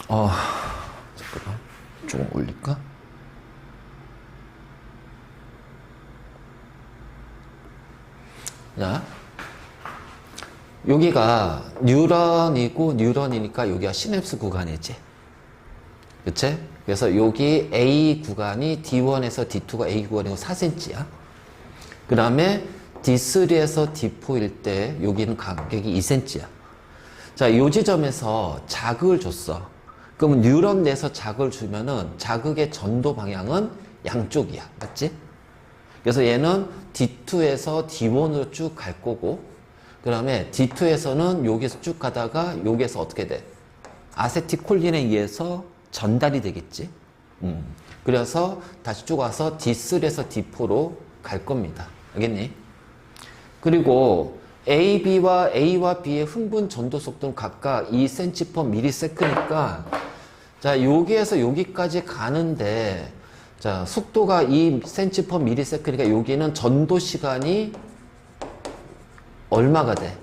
잠깐만. 조금 올릴까? 자, 여기가 뉴런이고 뉴런이니까 여기가 시냅스 구간이지. 그치? 그래서 여기 A 구간이 D1에서 D2가 A 구간이고 4cm야. 그 다음에 D3에서 D4일 때 여기는 간격이 2cm야. 자, 요 지점에서 자극을 줬어. 그러면 뉴런 내에서 자극을 주면은 자극의 전도 방향은 양쪽이야. 맞지? 그래서 얘는 D2에서 D1으로 쭉 갈 거고, 그 다음에 D2에서는 여기서 쭉 가다가 여기에서 어떻게 돼? 아세틸콜린에 의해서 전달이 되겠지. 그래서 다시 쭉 와서 D3에서 D4로 갈 겁니다. 알겠니? 그리고 A와 B의 흥분 전도 속도는 각각 2cm/ms니까 자, 여기에서 여기까지 가는데 자, 속도가 2cm/ms니까 여기는 전도 시간이 얼마가 돼?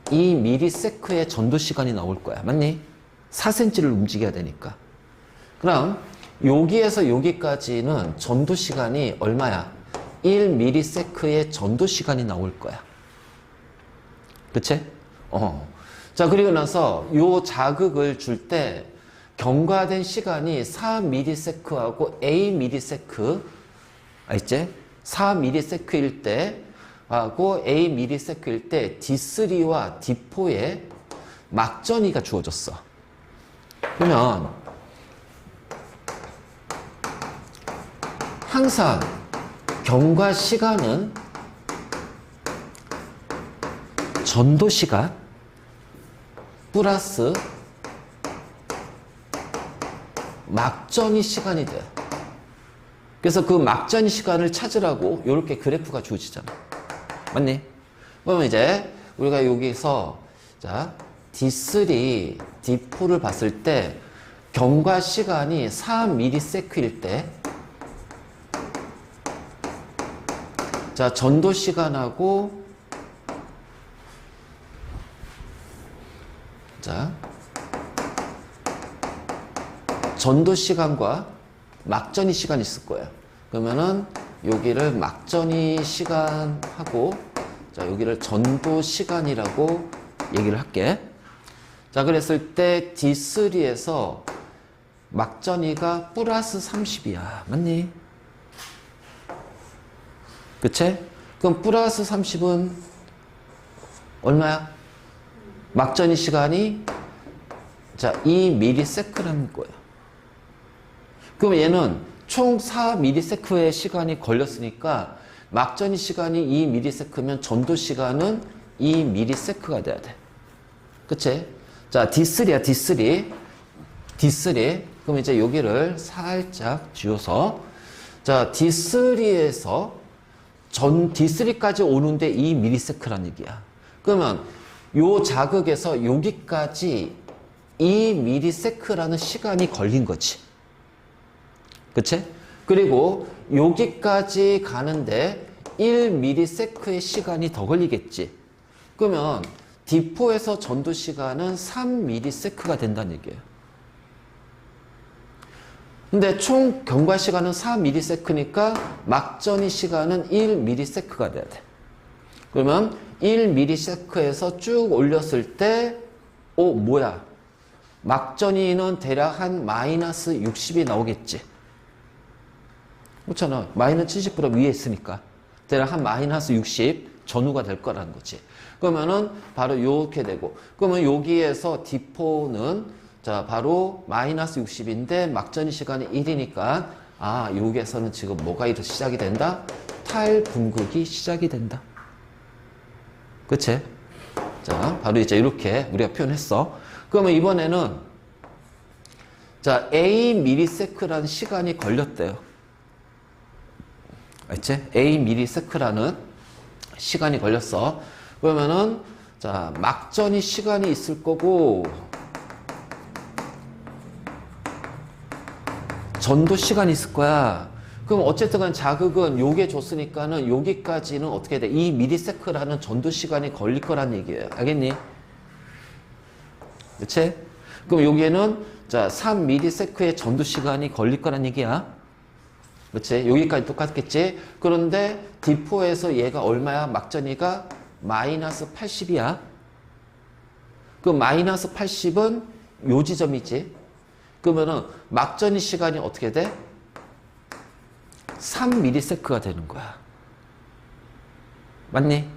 2ms의 전도 시간이 나올 거야. 맞니? 4cm를 움직여야 되니까. 그럼 여기에서 여기까지는 전도 시간이 얼마야? 1ms의 전도 시간이 나올 거야. 그치? 자, 그리고 나서 요 자극을 줄 때 경과된 시간이 4ms하고 ams, 알지? 4ms일 때 하고 ams일 때 D3와 D4의 막전이가 주어졌어. 그러면 항상 경과 시간은 전도 시간 플러스 막전이 시간이 돼. 그래서 그 막전 시간을 찾으라고 이렇게 그래프가 주어지잖아. 맞니? 그러면 이제 우리가 여기서 자 D3, D4를 봤을 때 경과 시간이 4ms일 때 자, 전도 시간하고 자, 전도 시간과 막전이 시간 있을 거예요. 그러면은 여기를 막전이 시간하고 자, 여기를 전도 시간이라고 얘기를 할게. 자, 그랬을 때 D3에서 막전이가 플러스 30이야. 맞니? 그치? 그럼 플러스 30은 얼마야? 막전이 시간이 자 2ms라는 거야. 그럼 얘는 총 4ms의 시간이 걸렸으니까 막전이 시간이 2ms면 전도 시간은 2ms가 돼야 돼. 그치? 자 D3야 D3 그럼 이제 여기를 살짝 지워서 자 D3에서 D3까지 오는데 2ms라는 얘기야. 그러면 요 자극에서 여기까지 2ms라는 시간이 걸린 거지. 그치? 그리고 여기까지 가는데 1ms의 시간이 더 걸리겠지. 그러면 D4에서 전도 시간은 3ms가 된다는 얘기예요. 근데 총 경과 시간은 4ms니까 막전이 시간은 1ms가 돼야 돼. 그러면 1ms에서 쭉 올렸을 때 뭐야? 막전이는 대략 한 마이너스 60이 나오겠지. 그렇잖아. 마이너스 70보다 위에 있으니까. 대략 한 마이너스 60 전후가 될 거라는 거지. 그러면은 바로 이렇게 되고. 그러면 여기에서 D4는 자, 바로 마이너스 60인데 막전이 시간이 1이니까 여기에서는 지금 뭐가 시작이 된다? 탈분극이 시작이 된다. 그치? 자, 바로 이제 이렇게 우리가 표현했어. 그러면 이번에는 자, ams라는 시간이 걸렸대요. 알지? ams라는 시간이 걸렸어. 그러면은 자, 막전이 시간이 있을 거고 전도 시간이 있을 거야. 그럼 어쨌든 간 자극은 요게 줬으니까는 여기까지는 어떻게 돼? 2ms라는 전도 시간이 걸릴 거란 얘기예요. 알겠니? 그치? 그럼 여기에는 자 3ms의 전도 시간이 걸릴 거란 얘기야. 그렇지? 여기까지 똑같겠지? 그런데 D4에서 얘가 얼마야? 막전이가 마이너스 80이야. 그 마이너스 80은 요 지점이지. 그러면은 막전이 시간이 어떻게 돼? 3ms가 되는 거야. 맞니?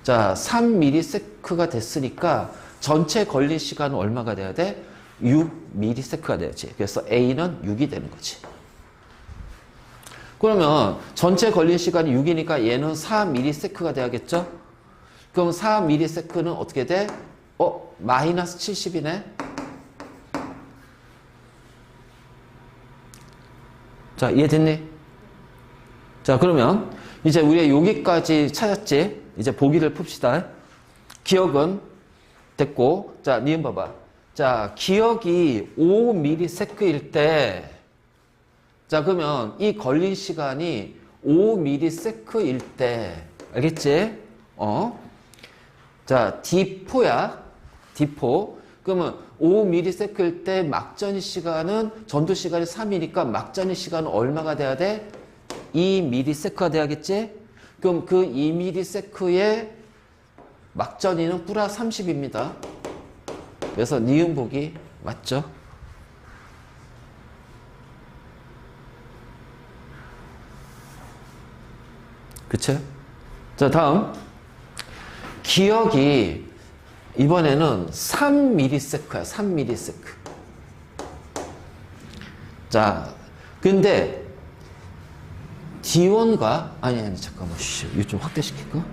자, 3ms가 됐으니까 전체 걸린 시간은 얼마가 돼야 돼? 6ms가 돼야지. 그래서 A는 6이 되는 거지. 그러면 전체 걸린 시간이 6이니까 얘는 4ms가 돼야겠죠? 그럼 4ms는 어떻게 돼? 마이너스 70이네? 자, 이해됐니? 자, 그러면 이제 우리가 여기까지 찾았지? 이제 보기를 풉시다. 기억은 됐고, 자, 니은 봐봐. 자, 기억이 5ms일 때, 자, 그러면 이 걸린 시간이 5ms일 때, 알겠지? 자, D4야. D4. 그러면 5ms일 때 막전이 시간은, 전도 시간이 3이니까 막전이 시간은 얼마가 돼야 돼? 2ms가 돼야겠지? 그럼 그 2ms의 막전이는 플러스 30입니다. 그래서 니은 보기 맞죠? 그쵸? 자, 다음. 기억이 이번에는 3ms야, 3ms. 자, 근데 D1과, 아니, 잠깐만, 이거 좀 확대시킬까?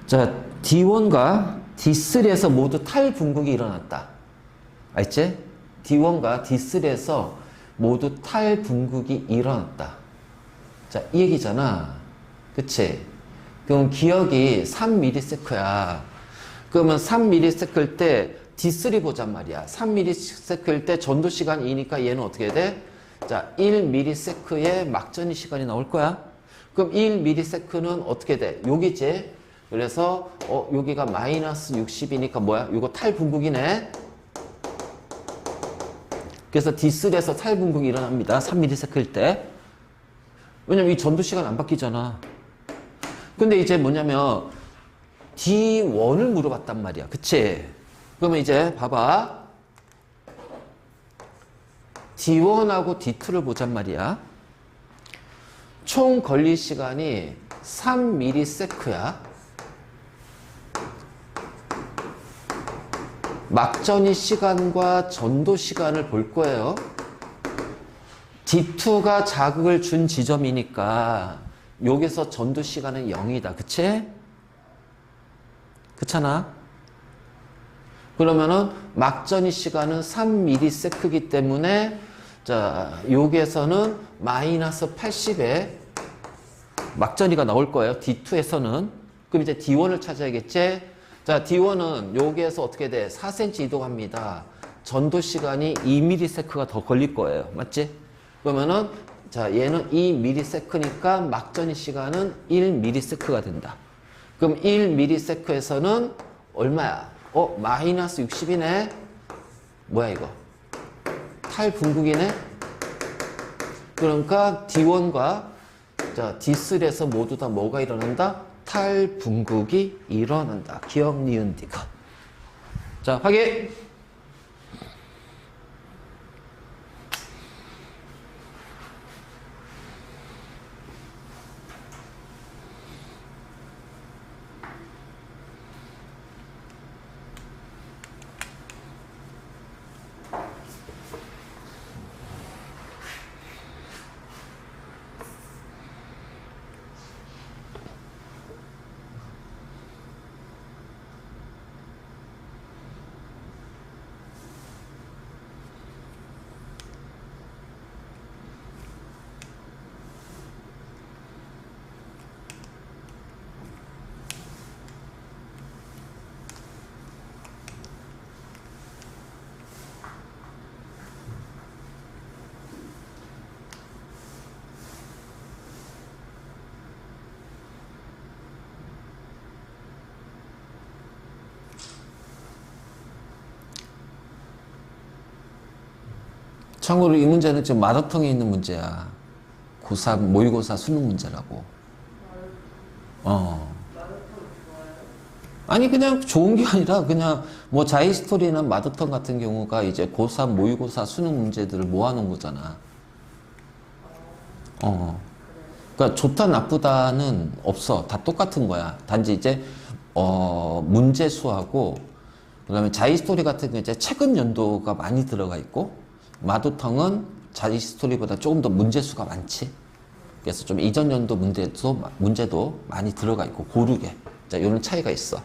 자, D1과 D3에서 모두 탈분극이 일어났다. 알지? D1과 D3에서 모두 탈분극이 일어났다. 자, 이 얘기잖아. 그치? 그럼 기억이 3ms야. 그러면 3ms일 때 D3 보잔 말이야. 3ms일 때 전도 시간 2니까 얘는 어떻게 돼? 자, 1ms의 막전이 시간이 나올 거야. 그럼 1ms는 어떻게 돼? 여기지? 그래서 여기가 마이너스 60이니까 뭐야? 이거 탈분극이네. 그래서 D3에서 탈분극이 일어납니다. 3ms일 때. 왜냐면 이 전도 시간 안 바뀌잖아. 근데 이제 뭐냐면 D1을 물어봤단 말이야. 그치? 그러면 이제 봐봐. D1하고 D2를 보잔 말이야. 총 걸릴 시간이 3ms야. 막전이 시간과 전도 시간을 볼 거예요. D2가 자극을 준 지점이니까 여기서 전도 시간은 0이다. 그치? 그렇잖아? 그러면은 막전이 시간은 3ms이기 때문에 자, 여기에서는 마이너스 80에 막전이가 나올 거예요. D2에서는. 그럼 이제 D1을 찾아야겠지? 자, D1은 여기에서 어떻게 돼? 4cm 이동합니다. 전도 시간이 2ms가 더 걸릴 거예요. 맞지? 그러면은 자, 얘는 2ms니까 막전이 시간은 1ms가 된다. 그럼 1ms에서는 얼마야? 마이너스 60이네? 뭐야 이거? 탈분극이네? 그러니까 D1과 자, D3에서 모두 다 뭐가 일어난다? 탈분극이 일어난다. 기억, 니은, 디귿. 자, 확인! 참고로 이 문제는 지금 마라톤에 있는 문제야. 고3 모의고사 수능 문제라고. 아니 그냥 좋은 게 아니라 그냥 뭐 자이스토리나 마더턴 같은 경우가 이제 고3 모의고사 수능 문제들을 모아놓은 거잖아. 그러니까 좋다 나쁘다는 없어. 다 똑같은 거야. 단지 이제 문제 수하고 그다음에 자이스토리 같은 경우 이제 최근 연도가 많이 들어가 있고 마더턴은 자이스토리보다 조금 더 문제 수가 많지. 그래서 좀 이전 연도 문제도 많이 들어가 있고 고르게. 자, 이런 차이가 있어.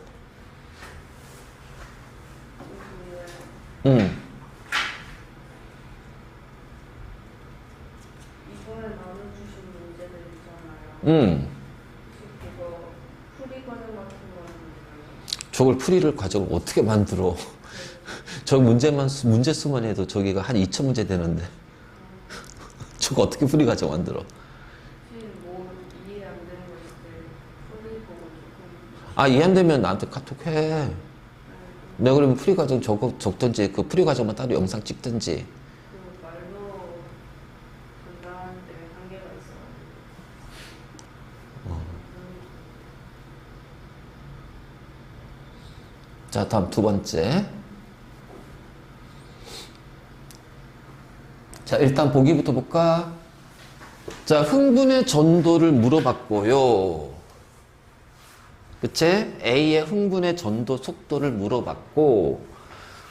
이번에 나눠주신 문제들 있잖아요. 그거 풀이 과정 같은 거는 저걸 풀이를 과정을 어떻게 만들어? 저 문제 수만 해도 저기가 한 2,000문제 되는데. 저거 어떻게 풀이 과정 만들어? 혹시 뭐 이해 안 되는 거 있을 때 풀이 보고 조금 아, 이해 안 되면 나한테 카톡 해. 내가 그러면 풀이 과정 적든지 그 풀이 과정만 따로 영상 찍든지. 그 말로 전달하는 데 한계가 있어요. 자, 다음 두 번째. 자, 일단 보기부터 볼까? 자, 흥분의 전도를 물어봤고요. 그치? A의 흥분의 전도 속도를 물어봤고,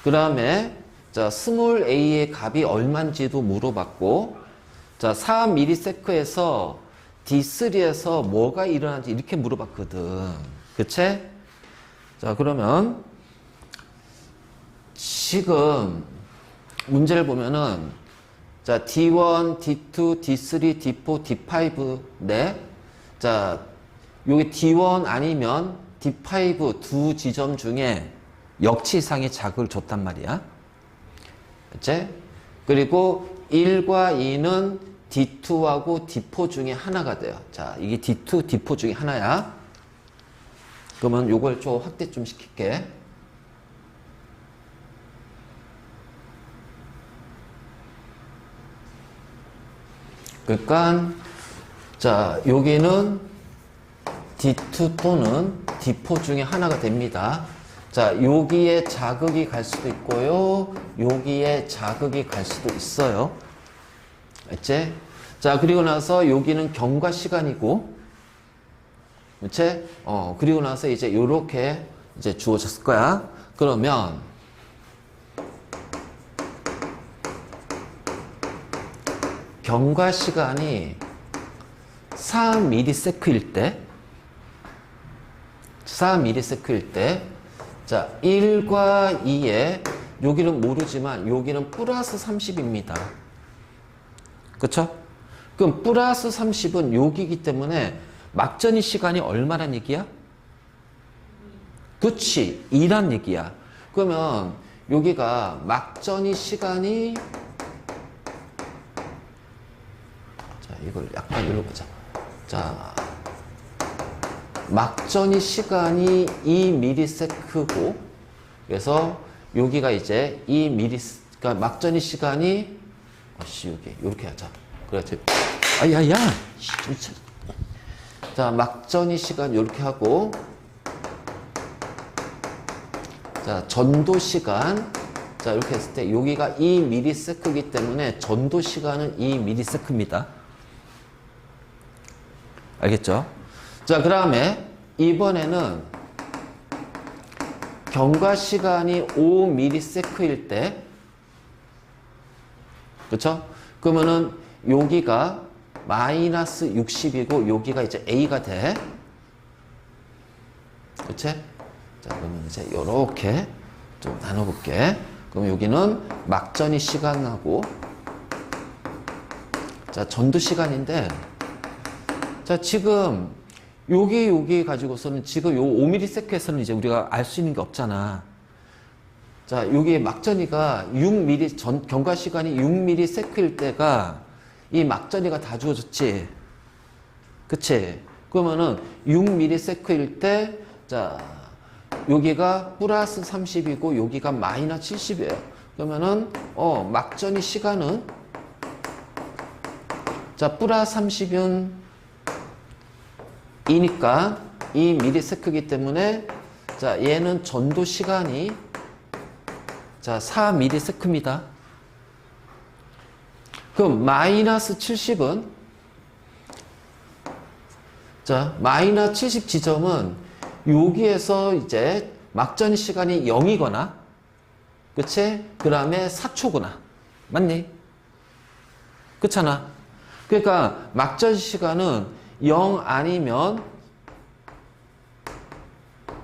그 다음에, 자, 스몰 A의 값이 얼마인지도 물어봤고, 자, 4ms에서 D3에서 뭐가 일어나는지 이렇게 물어봤거든. 그치? 자, 그러면, 지금, 문제를 보면은, 자, D1, D2, D3, D4, D5인데, 자, 여기 D1 아니면 D5 두 지점 중에 역치 이상의 자극을 줬단 말이야. 그치? 그리고 1과 2는 D2하고 D4 중에 하나가 돼요. 자, 이게 D2, D4 중에 하나야. 그러면 요걸 좀 확대 좀 시킬게. 그러니까 자, 여기는 D2 또는 D4 중에 하나가 됩니다. 자, 여기에 자극이 갈 수도 있고요. 여기에 자극이 갈 수도 있어요. 알지? 자, 그리고 나서 여기는 경과 시간이고, 그치? 그리고 나서 이제 요렇게 이제 주어졌을 거야. 그러면, 경과 시간이 4ms일 때, 4ms일 때, 자, 1과 2에, 여기는 모르지만, 여기는 플러스 30입니다. 그쵸? 그럼 플러스 30은 여기이기 때문에, 막전이 시간이 얼마란 얘기야? 그치, 2란 얘기야. 그러면, 여기가 막전이 시간이, 자, 이걸 약간 눌러보자. 자, 막전이 시간이 2ms고, 그래서 여기가 이제 2ms, 그러니까 막전이 시간이, 여기, 이렇게 하자. 그래야지. 아야야! 자, 막전이 시간 이렇게 하고, 자, 전도 시간. 자, 이렇게 했을 때, 여기가 2ms이기 때문에 전도 시간은 2ms입니다. 알겠죠? 자, 그 다음에 이번에는 경과 시간이 5ms일 때, 그쵸? 그러면은 여기가 마이너스 60이고 여기가 이제 A가 돼. 그치? 자, 그러면 이제 요렇게 좀 나눠볼게. 그럼 여기는 막전이 시간하고, 자, 전도 시간인데, 자, 지금 여기 가지고서는 지금 요 5ms에서는 이제 우리가 알 수 있는 게 없잖아. 자, 여기 막전이가 6mm, 경과 시간이 6ms일 때가 이 막전이가 다 주어졌지. 그치? 그러면은 6ms일 때, 자, 여기가 플러스 30이고 여기가 마이너스 70이에요. 그러면은, 막전이 시간은 자, 플러스 30은 2니까 2ms이기 때문에 자, 얘는 전도 시간이 자, 4ms입니다. 그럼 마이너스 70은 자, 마이너스 70 지점은 여기에서 이제 막전 시간이 0이거나 그치? 그 다음에 4초구나. 맞니? 그렇잖아. 그러니까 막전 시간은 0 아니면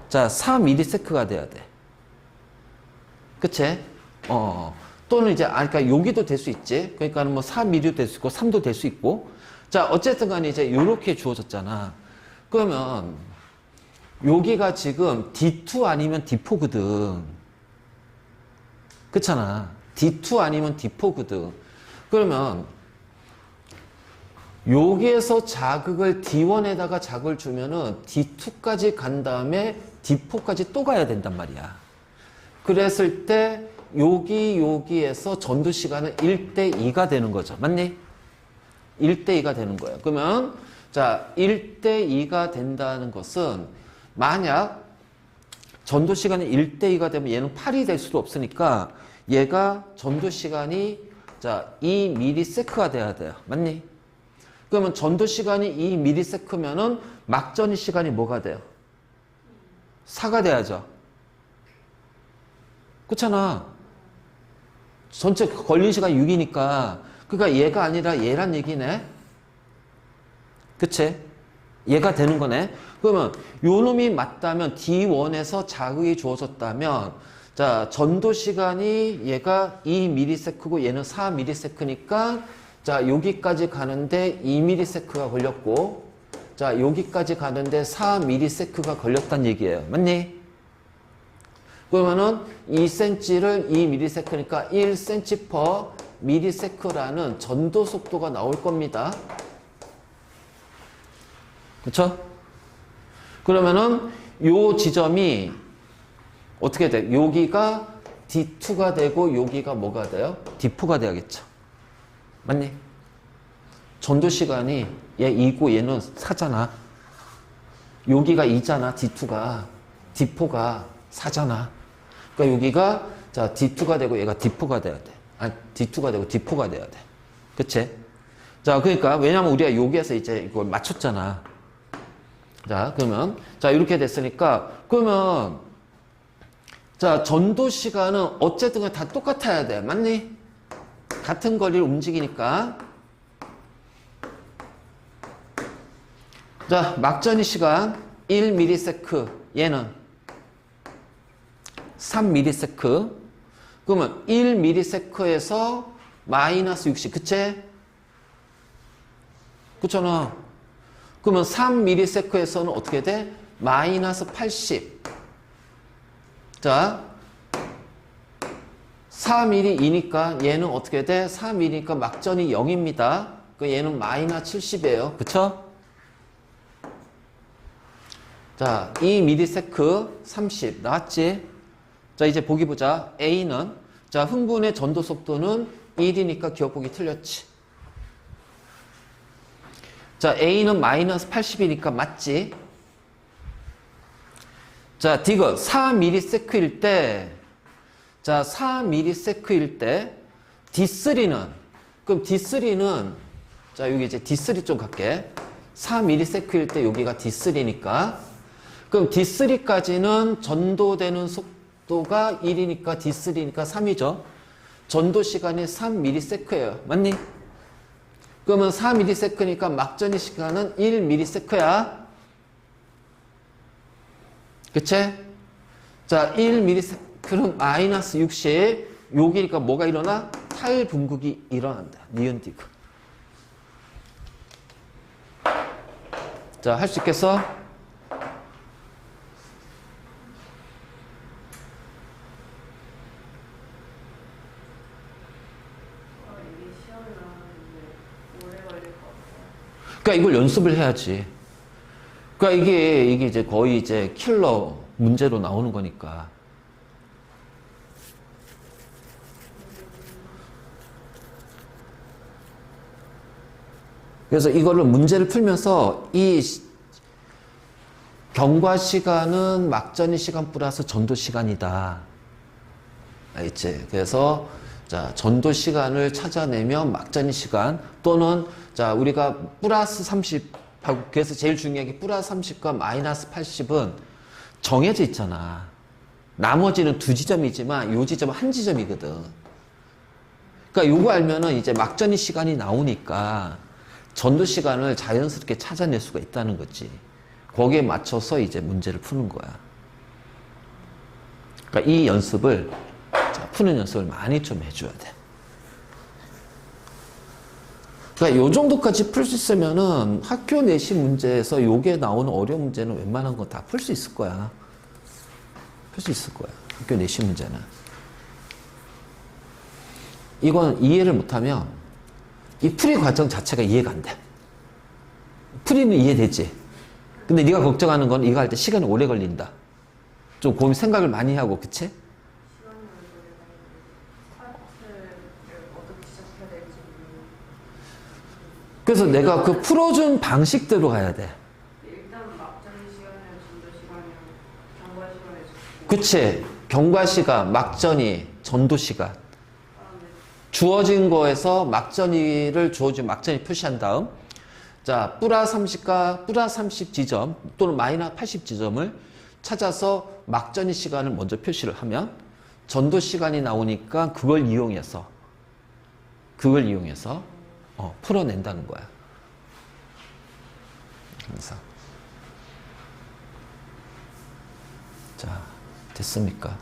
자, 4ms가 돼야 돼. 그치? 또는 이제, 그러니까 여기도 될 수 있지. 그러니까 뭐 4mm도 될 수 있고, 3도 될 수 있고. 자, 어쨌든 간에 이제 요렇게 주어졌잖아. 그러면, 여기가 지금 D2 아니면 D4거든. 그렇잖아. D2 아니면 D4거든. 그러면, 여기에서 자극을 D1에다가 자극을 주면은 D2까지 간 다음에 D4까지 또 가야 된단 말이야. 그랬을 때 여기에서 전도 시간은 1대2가 되는 거죠. 맞니? 1대2가 되는 거예요. 그러면 자, 1대2가 된다는 것은 만약 전도 시간이 1대2가 되면 얘는 8이 될 수도 없으니까 얘가 전도 시간이 자, 2ms가 돼야 돼요. 맞니? 그러면 전도 시간이 2ms면은 막전이 시간이 뭐가 돼요? 4가 돼야죠. 그렇잖아. 전체 걸린 시간 6이니까. 그러니까 얘가 아니라 얘란 얘기네. 그치? 얘가 되는 거네. 그러면 요 놈이 맞다면 D1에서 자극이 주어졌다면 자, 전도 시간이 얘가 2ms고 얘는 4ms니까 자, 여기까지 가는데 2ms가 걸렸고 자, 여기까지 가는데 4ms가 걸렸단 얘기예요. 맞니? 그러면은 2cm를 2ms니까 1cm per ms라는 전도 속도가 나올 겁니다. 그쵸? 그러면은 요 지점이 어떻게 돼? 여기가 D2가 되고 여기가 뭐가 돼요? D4가 돼야겠죠. 맞니? 전도 시간이 얘 2고 얘는 4잖아. 여기가 2잖아. D2가. D4가 4잖아. 그러니까 여기가 자 D2가 되고 얘가 D4가 돼야 돼. 아니 D2가 되고 D4가 돼야 돼. 그치? 자 그러니까 왜냐면 우리가 여기에서 이제 이걸 맞췄잖아. 자 그러면 자 이렇게 됐으니까 그러면 자 전도 시간은 어쨌든 다 똑같아야 돼. 맞니? 같은 거리를 움직이니까 자 막전이 시간 1ms 얘는 3ms 그러면 1ms에서 마이너스 60 그치? 그렇잖아. 그러면 3ms에서는 어떻게 돼? 마이너스 80 자 4mm 2니까 얘는 어떻게 돼? 4mm니까 막전이 0입니다. 그 얘는 마이너스 70이에요. 그쵸? 자, 2ms 30 나왔지? 자, 이제 보기 보자. A는 자, 흥분의 전도 속도는 1이니까 기억보기 틀렸지. 자, A는 마이너스 80이니까 맞지? 자, 디귿 4ms일 때 자, 4ms일 때 D3는 그럼 D3는 자, 여기 이제 D3 좀 갈게. 4ms일 때 여기가 D3니까 그럼 D3까지는 전도되는 속도가 1이니까 D3니까 3이죠. 전도 시간이 3ms예요. 맞니? 그러면 4ms니까 막전의 시간은 1ms야. 그치? 자, 1ms 그럼 마이너스 60 여기니까 뭐가 일어나? 타일 분극이 일어난다. 니은 디귿. 자, 할 수 있겠어? 이게 시험이 나왔는데 오래 걸릴 것 같아요. 그러니까 이걸 연습을 해야지. 그러니까 이게 이제 거의 이제 킬러 문제로 나오는 거니까. 그래서 이거를 문제를 풀면서 이 경과 시간은 막전이 시간 플러스 전도 시간이다. 알겠지? 그래서 자, 전도 시간을 찾아내면 막전이 시간 또는 자, 우리가 플러스 30 하고 그래서 제일 중요한 게 플러스 30과 마이너스 80은 정해져 있잖아. 나머지는 두 지점이지만 요 지점은 한 지점이거든. 그러니까 요거 알면은 이제 막전이 시간이 나오니까 전도 시간을 자연스럽게 찾아낼 수가 있다는 거지. 거기에 맞춰서 이제 문제를 푸는 거야. 그러니까 이 연습을 자, 푸는 연습을 많이 좀 해줘야 돼. 그러니까 요 정도까지 풀 수 있으면은 학교 내시 문제에서 요게 나오는 어려운 문제는 웬만한 거 다 풀 수 있을 거야. 풀 수 있을 거야. 학교 내시 문제는. 이건 이해를 못하면 이 풀이 과정 자체가 이해가 안 돼. 풀이는 이해되지. 근데 네가 걱정하는 건 이거 할 때 시간이 오래 걸린다. 좀 고민 생각을 많이 하고, 그치? 시간이 안 걸려요. 스타트를 어떻게 시작해야 될지 모르겠어요. 그래서 내가 그 풀어준 방식대로 가야 돼. 일단 막전이 시간이랑 전도 시간이랑 경과 시간에 적고 그치? 경과 시간, 막전이, 전도 시간. 사람들 주어진 거에서 막전이를 주어진 막전이 표시한 다음 자, 뿌라 30과 뿌라 30 지점 또는 마이너스 80 지점을 찾아서 막전이 시간을 먼저 표시를 하면 전도 시간이 나오니까 그걸 이용해서 풀어낸다는 거야. 항상. 자, 됐습니까?